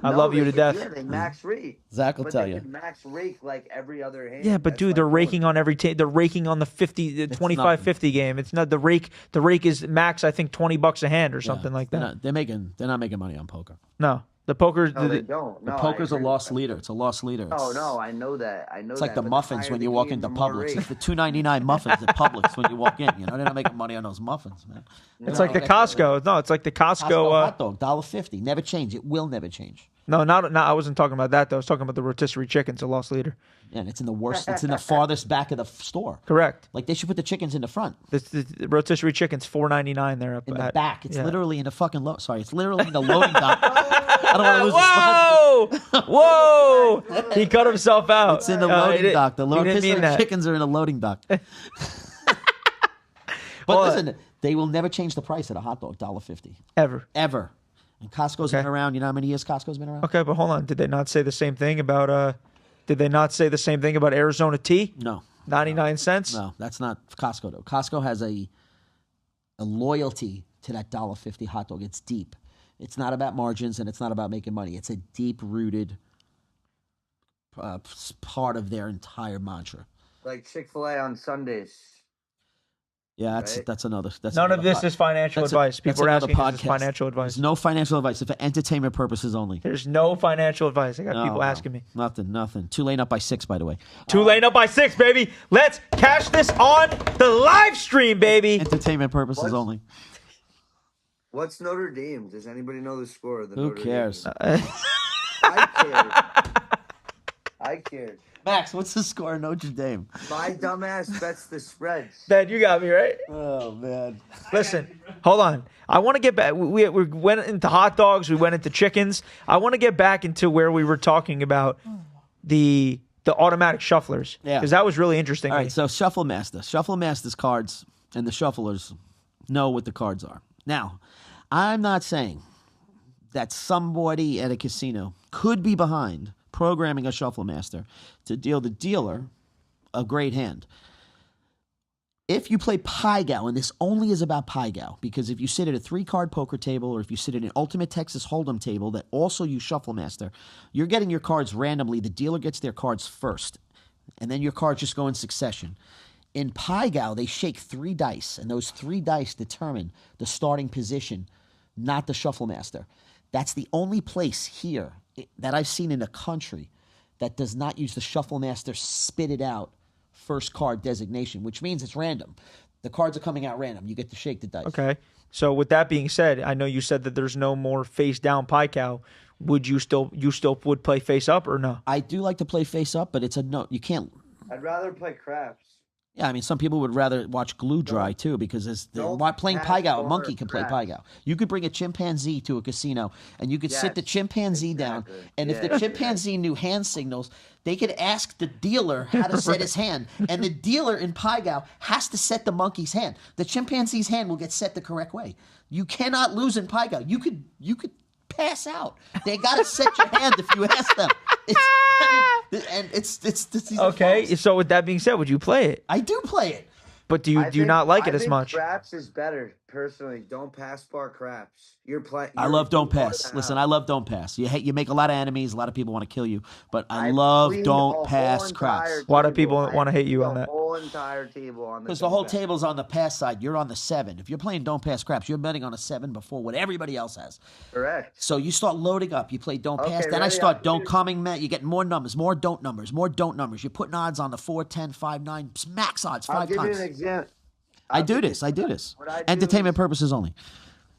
I love you to death. Yeah, they max rake. Zach will tell you. Max rake like every other hand. Yeah, but dude, they're raking on every they're raking on the 25-50 game. It's not the rake. The rake is max, I think, $20 a hand or something like that. They're not making money on poker. No. The poker, they don't. The poker's a lost leader. It's a lost leader. No, I know that. It's like the muffins when you walk into Publix. It's the $2.99 muffins at Publix when you walk in. You know, they're not making money on those muffins, man. It's like the Costco. No, it's like the Costco hot dog, $1.50. Never change. It will never change. No, not. I wasn't talking about that though. I was talking about the rotisserie chicken. It's a lost leader. And it's in the worst. It's in the farthest back of the store. Correct. Like they should put the chickens in the front. The rotisserie chicken's $4.99 there up in the back. It's literally in the fucking it's literally in the loading dock. I don't want to lose the Whoa! He cut himself out. It's in the loading dock. The rotisserie chickens are in the loading dock. But listen, they will never change the price of a hot dog, $1.50. Ever. And Costco's been around. You know how many years Costco's been around? Okay, but hold on. Did they not say the same thing about Arizona tea? No. 99 cents? No, that's not Costco though. Costco has a loyalty to that $1.50 hot dog. It's deep. It's not about margins and it's not about making money. It's a deep-rooted part of their entire mantra. Like Chick-fil-A on Sundays. Yeah, Right? that's another. That's None of another this is financial advice. that's People are another asking, is this podcast. financial advice? There's no financial advice. It's for entertainment purposes only. There's no financial advice. I got people asking me. Nothing. Tulane up by 6, by the way. Tulane up by 6, baby. Let's cash this on the live stream, baby. Entertainment purposes only. What's Notre Dame? Does anybody know the score of the Who Notre cares? Dame? I cared. Max, what's the score of Notre Dame? My dumbass bets the spreads. Ben, you got me, right? Oh, man. Listen, hold on. I want to get back. We went into hot dogs. We went into chickens. I want to get back into where we were talking about the automatic shufflers. Yeah. Because that was really interesting. All right, so Shuffle Master. Shuffle Master's cards and the shufflers know what the cards are. Now, I'm not saying that somebody at a casino could be behind programming a Shuffle Master to deal the dealer a great hand. If you play Pai Gow, and this only is about Pai Gow, because if you sit at a 3-card poker table or if you sit at an Ultimate Texas Hold'em table that also use Shuffle Master, you're getting your cards randomly. The dealer gets their cards first, and then your cards just go in succession. In Pai Gow, they shake 3 dice, and those 3 dice determine the starting position, not the Shuffle Master. That's the only place here that I've seen in the country that does not use the Shuffle Master spit it out first card designation, which means it's random. The cards are coming out random. You get to shake the dice. Okay. So with that being said, I know you said that there's no more face down Pai Cow. Would you still would play face up or no? I do like to play face up, but it's a no. You can't. I'd rather play craps. Yeah, I mean, some people would rather watch glue dry too because playing Pai Gow, a monkey can play Pai Gow. You could bring a chimpanzee to a casino and you could sit the chimpanzee down, and if the chimpanzee knew hand signals, they could ask the dealer how to set his hand, and the dealer in Pai Gow has to set the monkey's hand. The chimpanzee's hand will get set the correct way. You cannot lose in Pai Gow. You could pass out. They got to set your hand if you ask them. It's Okay. So with that being said, would you play it? I do play it. But do you not like it as much? Craps is better, personally. Don't pass bar craps. I love don't pass. Listen, I love don't pass. You make a lot of enemies. A lot of people want to kill you, but I love don't pass craps. Why do people want to hate you on that? The whole entire table on the because the whole table's on the pass side. You're on the 7. If you're playing don't pass craps, you're betting on a 7 before what everybody else has. Correct. So you start loading up. You play don't pass. Then I ready? start don't coming. You get more numbers, more don't numbers, more don't numbers. You're putting odds on the 4, 10, 5, 9, max odds 5 I'll give times. you an example. I do this. Entertainment purposes only.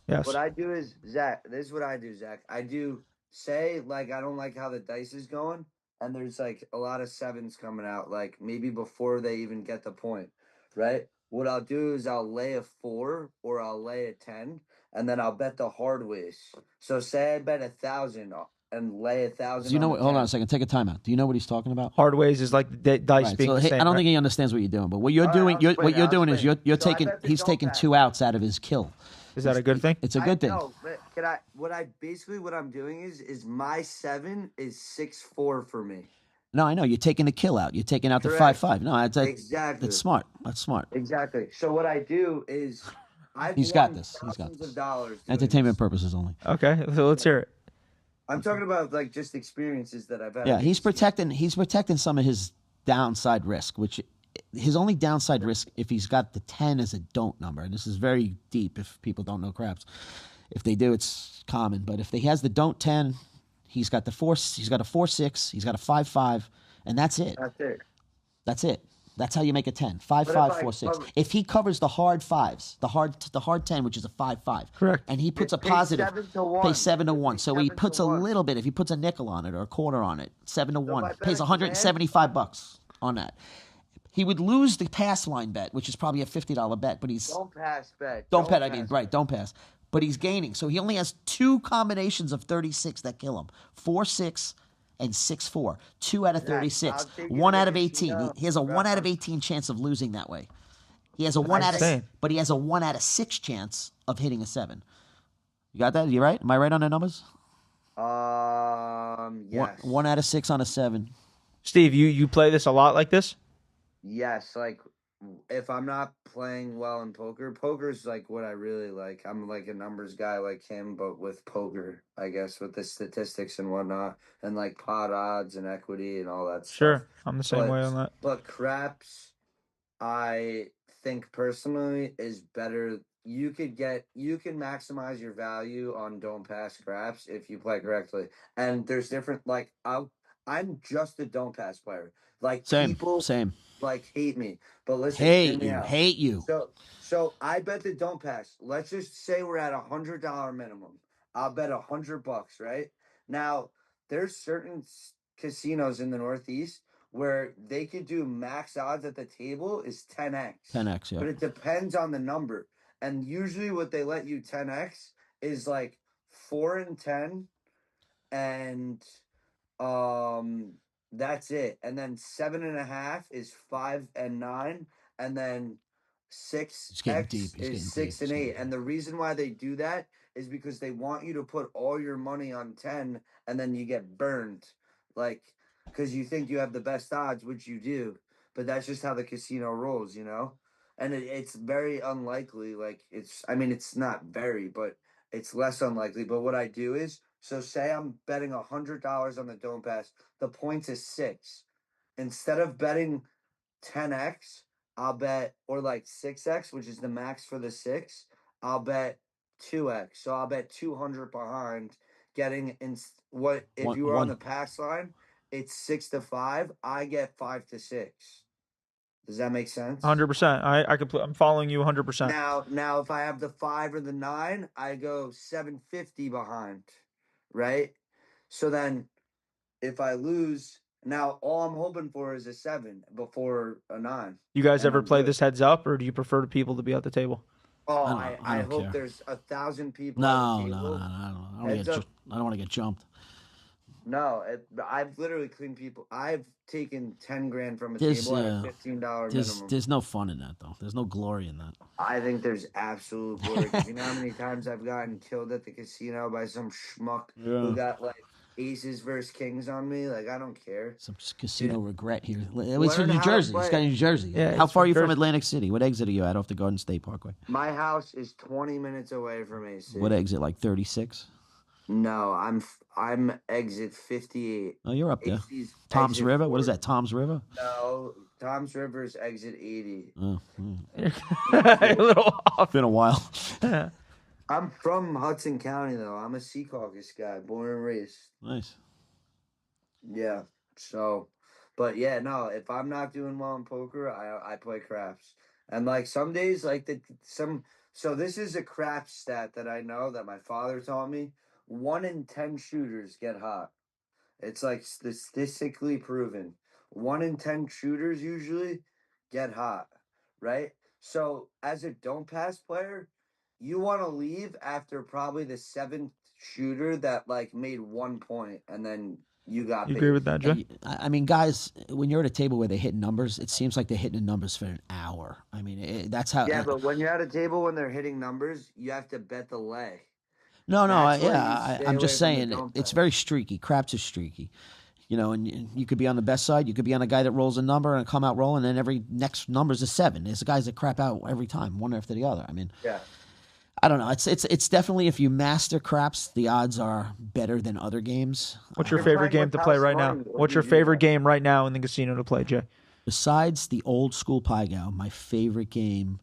Yes. What I do is, Zach, this is what I do, Zach. I do say, like, I don't like how the dice is going, and there's, like, a lot of 7s coming out, like, maybe before they even get the point, right? What I'll do is I'll lay a 4 or I'll lay a 10, and then I'll bet the hard ways. So say I bet 1,000 and lay 1,000. Do you know what? Hold on a second. Take a timeout. Do you know what he's talking about? Hard ways is like the dice being the same. I don't think he understands what you're doing. But what you're doing, you're taking. He's taking 2 outs out of his kill. Is that a good thing? It's a good thing. No, but what I'm doing is my 7 is 6-4 for me. No, I know. You're taking the kill out. You're taking out the Correct. 5-5. No, Exactly. That's smart. That's smart. Exactly. So what I do is He's got this. He's got this. of dollars. Entertainment purposes only. Okay, so let's hear it. I'm talking about like just experiences that I've had. Yeah, he's protecting some of his downside risk, which his only downside risk if he's got the 10 as a don't number. And this is very deep if people don't know craps. If they do, it's common. But if he has the don't 10, he's got a 4-6, he's got a 5-5, and that's it. That's it. That's how you make a 10. 5-5, 4-6. If he covers the hard 5s, the hard 10, which is a 5-5, correct, and he puts a positive, pays 7 to 1. So he puts a little bit. If he puts a nickel on it or a quarter on it, 7 to 1, pays $175 on that. He would lose the pass line bet, which is probably a $50 bet, but he's don't pass bet. Don't pass. But he's gaining. So he only has 2 combinations of 36 that kill him. 4-6 and 6-4. 2 out of 36. 1 out of 18. He has a 1 out of 18 chance of losing that way. He has a 1 out of but he has a 1 out of 6 chance of hitting a 7. You got that? You right? Am I right on the numbers? Yes. 1 out of 6 on a 7. Steve, you play this a lot like this? Yes, like if I'm not playing well in poker, poker's like what I really like. I'm like a numbers guy like him, but with poker, I guess, with the statistics and whatnot, and like pot odds and equity and all that stuff. Sure, I'm the same way on that. But craps, I think personally is better. You can maximize your value on don't pass craps if you play correctly. And there's different I'm just a don't pass player. Like people like hate me. But listen, hate you. So I bet the don't pass. Let's just say we're at $100 minimum. I'll bet $100, right? Now, there's certain casinos in the Northeast where they could do max odds at the table is 10x. 10x, yeah. But it depends on the number. And usually what they let you 10x is like 4 and 10 and that's it. And then 7.5 is 5 and 9, and then 6x is 6 and 8. And the reason why they do that is because they want you to put all your money on 10 and then you get burned. Like, because you think you have the best odds, which you do, but that's just how the casino rolls, you know? And it's very unlikely. Like, it's not very, but it's less unlikely. But what I do is, so say I'm betting $100 on the don't pass, the points is 6. Instead of betting 10x, I'll bet, or like 6x, which is the max for the 6, I'll bet 2x. So I'll bet 200 behind, getting if you were on the pass line, it's 6-5. I get 5-6. Does that make sense? 100%. I'm following you 100%. Now, if I have the 5 or the 9, I go 750 behind, right? So then, if I lose, now all I'm hoping for is a 7 before a 9. You guys ever play this heads up, or do you prefer people to be at the table? Oh, I hope there's 1,000 people. No, I don't want to get jumped. No, I've literally cleaned people. I've taken 10 grand from a table at a $15 minimum. There's no fun in that, though. There's no glory in that. I think there's absolute glory. You know how many times I've gotten killed at the casino by some schmuck who got like aces versus kings on me? Like, I don't care. Some casino regret here. It's from New Jersey. This guy in New Jersey. Yeah, how far are you from Atlantic City? What exit are you at off the Garden State Parkway? My house is 20 minutes away from AC. What exit? Like 36? No, I'm exit 58. Oh, you're up there. Tom's River? 40. What is that, Tom's River? No, Tom's River is exit 80. Oh, a little off. Been a while. I'm from Hudson County, though. I'm a Sea Caucus guy, born and raised. Nice. Yeah, so, but yeah, no, if I'm not doing well in poker, I play craps. And like some days, like so this is a craps stat that I know that my father taught me. 1 in 10 shooters get hot. It's like statistically proven. 1 in 10 shooters usually get hot, right? So as a don't pass player, you want to leave after probably the 7th shooter that like made 1 point, and then you got. You agree with that, Jay? I mean, guys, when you're at a table where they hit numbers, it seems like they're hitting the numbers for an hour. I mean, that's how. Yeah, but when you're at a table when they're hitting numbers, you have to bet the lay. No, I'm just saying it's very streaky. Craps is streaky. You know, and you could be on the best side. You could be on a guy that rolls a number and come out rolling, and every next number's a 7. There's guys that crap out every time, one after the other. I mean, yeah. I don't know. It's definitely, if you master craps, the odds are better than other games. What's your favorite game to play right now? What's your favorite game right now in the casino to play, Jay? Besides the old school Pai Gow, my favorite game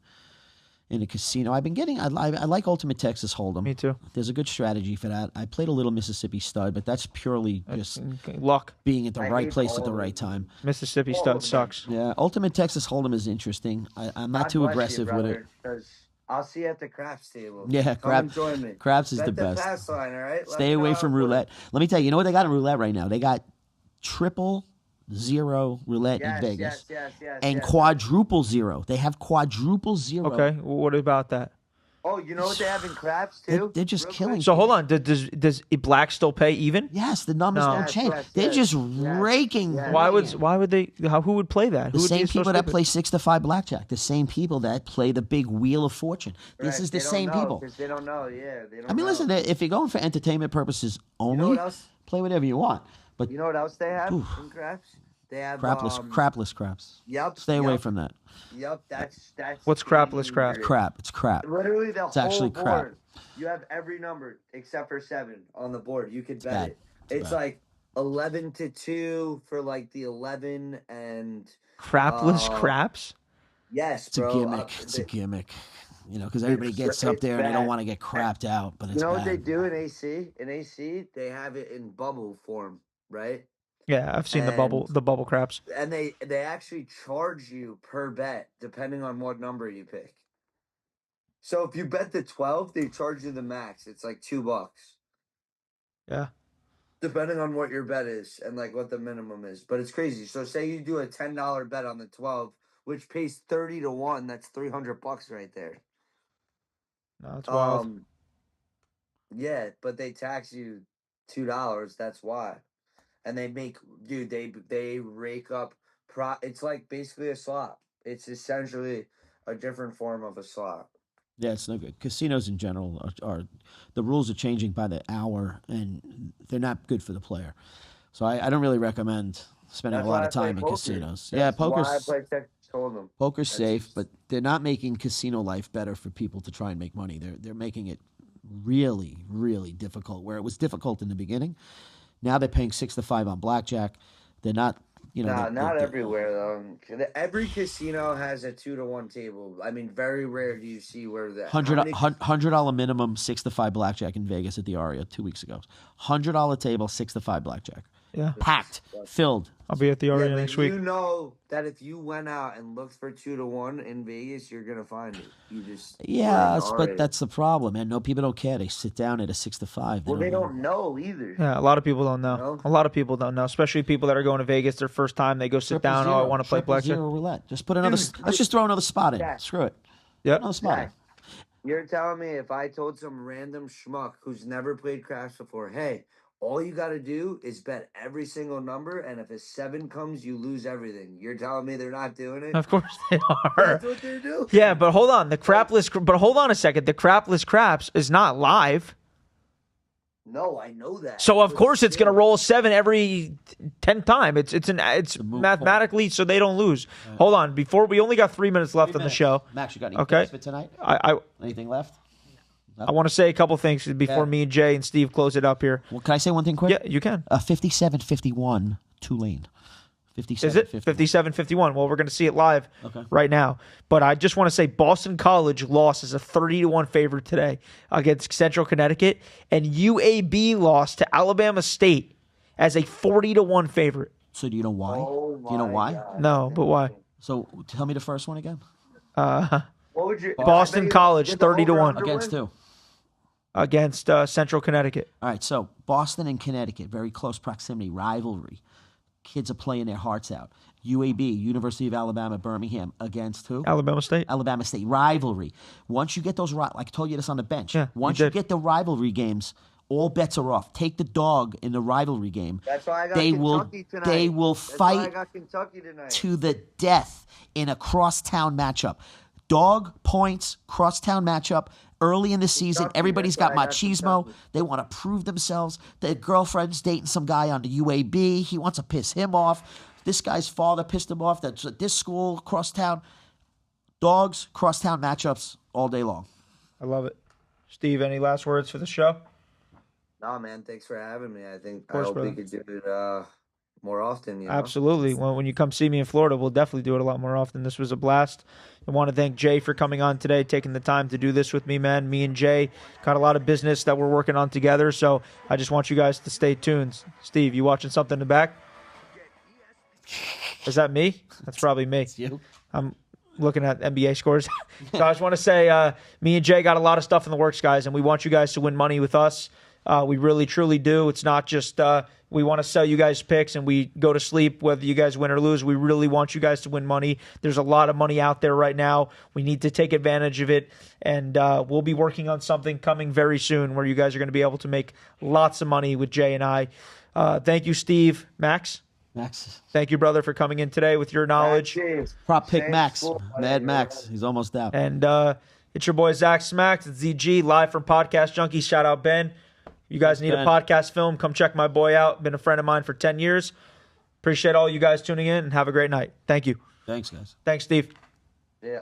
in a casino, I like Ultimate Texas Hold'em. Me too. There's a good strategy for that. I played a little Mississippi Stud, but that's purely just luck, being at the right place at the right time. Mississippi Stud sucks. Yeah, Ultimate Texas Hold'em is interesting. I'm not too aggressive with it. I'll see you at the craps table. Yeah, join me. Craps is the best. Pass line, all right? Stay away from roulette. Let me tell you, you know what they got in roulette right now? They got 000 roulette in Vegas. And quadruple 0. They have quadruple 0. Okay, well, what about that? Oh, you know what they have in craps too? They're just killing. So hold on, does black still pay even? Yes, the numbers don't change. They're just raking. Why would they? Who would play that? The same people that play 6-5 blackjack. The same people that play the big Wheel of Fortune. This is the same people. Because they don't know. Yeah, they don't. I mean, listen. If you're going for entertainment purposes only, play whatever you want. But you know what else they have in craps? They have crapless craps. Yep. Stay away from that. Yep. That's. What's crapless crap? Crap. It's crap. Literally the It's whole actually board. crap. You have every number except for 7 on the board. You could bet bad. it. It's bad. like 11-2 for like the 11 and Crapless craps? yes, It's a bro. gimmick. It's a gimmick. Because everybody gets up there and they don't want to get crapped out, but it's You know what bad. they do in AC? In AC, they have it in bubble form, right? Yeah, I've seen the bubble craps. And they actually charge you per bet depending on what number you pick. So if you bet the 12, they charge you the max. It's like $2. Yeah. Depending on what your bet is and like what the minimum is. But it's crazy. So say you do a $10 bet on the 12, which pays 30 to 1, that's $300 right there. No, it's wild. Yeah, but they tax you $2, that's why. And they make they rake up it's like basically a slot. It's essentially a different form of a slot. Yeah, it's no good. Casinos in general are the rules are changing by the hour, and they're not good for the player. So I don't really recommend spending That's a lot why of time in poker. casinos. That's poker's why I play Texas Hold'em. poker's That's safe, just- but they're not making casino life better for people to try and make money. They're making it really, really difficult. Where it was difficult in the beginning, now they're paying 6 to 5 on blackjack. They're not. Not everywhere though. Every casino has a 2 to 1 table. I mean, very rare do you see where the $100 minimum 6 to 5 blackjack in Vegas at the Aria 2 weeks ago. $100 table 6 to 5 blackjack. Yeah. Packed, filled. I'll be at the Aria next week. You know that if you went out and looked for 2 to 1 in Vegas, you're gonna find it. You just But that's the problem, man. No, people don't care. They sit down at a 6 to 5. They don't know either. Yeah, a lot of people don't know. A lot of people don't know, especially people that are going to Vegas their first time. They go sit down. I want to play blackjack. Zero roulette. Just put another. Let's just throw another spot in. Yeah. Screw it. Yep. Another spot. Yeah. You're telling me if I told some random schmuck who's never played craps before, hey, all you got to do is bet every single number, and if a 7 comes, you lose everything. You're telling me they're not doing it? Of course they are. That's what they're doing. Yeah, but hold on. But hold on a second. The crapless craps is not live. No, I know that. So of course it's going to roll 7 every 10 time. It's mathematically so they don't lose. Right. Hold on. We only got 3 minutes left on the show. Max, you got any picks for tonight? Anything left? I want to say a couple things before me and Jay and Steve close it up here. Well, can I say one thing quick? Yeah, you can. 57-51 Tulane. 57-51. Is it 57-51? Well, we're going to see it live right now. But I just want to say Boston College lost as a 30-1 favorite today against Central Connecticut, and UAB lost to Alabama State as a 40-1 favorite. So do you know why? Oh do you know why? God. No, but why? So tell me the first one again. What would you? Boston College 30-1 against who? Against Central Connecticut. All right, so Boston and Connecticut, very close proximity, rivalry. Kids are playing their hearts out. UAB, University of Alabama, Birmingham, against who? Alabama State. Alabama State, rivalry. Once you get those, like I told you this on the bench, once you get the rivalry games, all bets are off. Take the dog in the rivalry game. That's why I got Kentucky tonight. They will fight to the death in a crosstown matchup. Dog points, crosstown matchup. Early in the season, everybody's got machismo. They want to prove themselves. Their girlfriend's dating some guy on the UAB. He wants to piss him off. This guy's father pissed him off. That's at this school, crosstown. Dogs, crosstown matchups all day long. I love it. Steve, any last words for the show? No, man. Thanks for having me. I hope we could do it more often. You know? Absolutely. When you come see me in Florida, we'll definitely do it a lot more often. This was a blast. I want to thank Jay for coming on today, taking the time to do this with me, man. Me and Jay got a lot of business that we're working on together, so I just want you guys to stay tuned. Steve, you watching something in the back? Is that me? That's probably me. It's you. I'm looking at NBA scores. So I just want to say me and Jay got a lot of stuff in the works, guys, and we want you guys to win money with us. We really, truly do. It's not just we want to sell you guys picks and we go to sleep whether you guys win or lose. We really want you guys to win money. There's a lot of money out there right now. We need to take advantage of it, and we'll be working on something coming very soon where you guys are going to be able to make lots of money with Jay and I. Thank you, Steve. Max, thank you, brother, for coming in today with your knowledge. Prop pick Max. Mad Max. He's almost out. And it's your boy, Zach Smackz. It's ZG, live from Podcast Junkies. Shout out, Ben. You guys need a podcast film, come check my boy out. Been a friend of mine for 10 years. Appreciate all you guys tuning in, and have a great night. Thank you. Thanks, guys. Thanks, Steve. Yeah.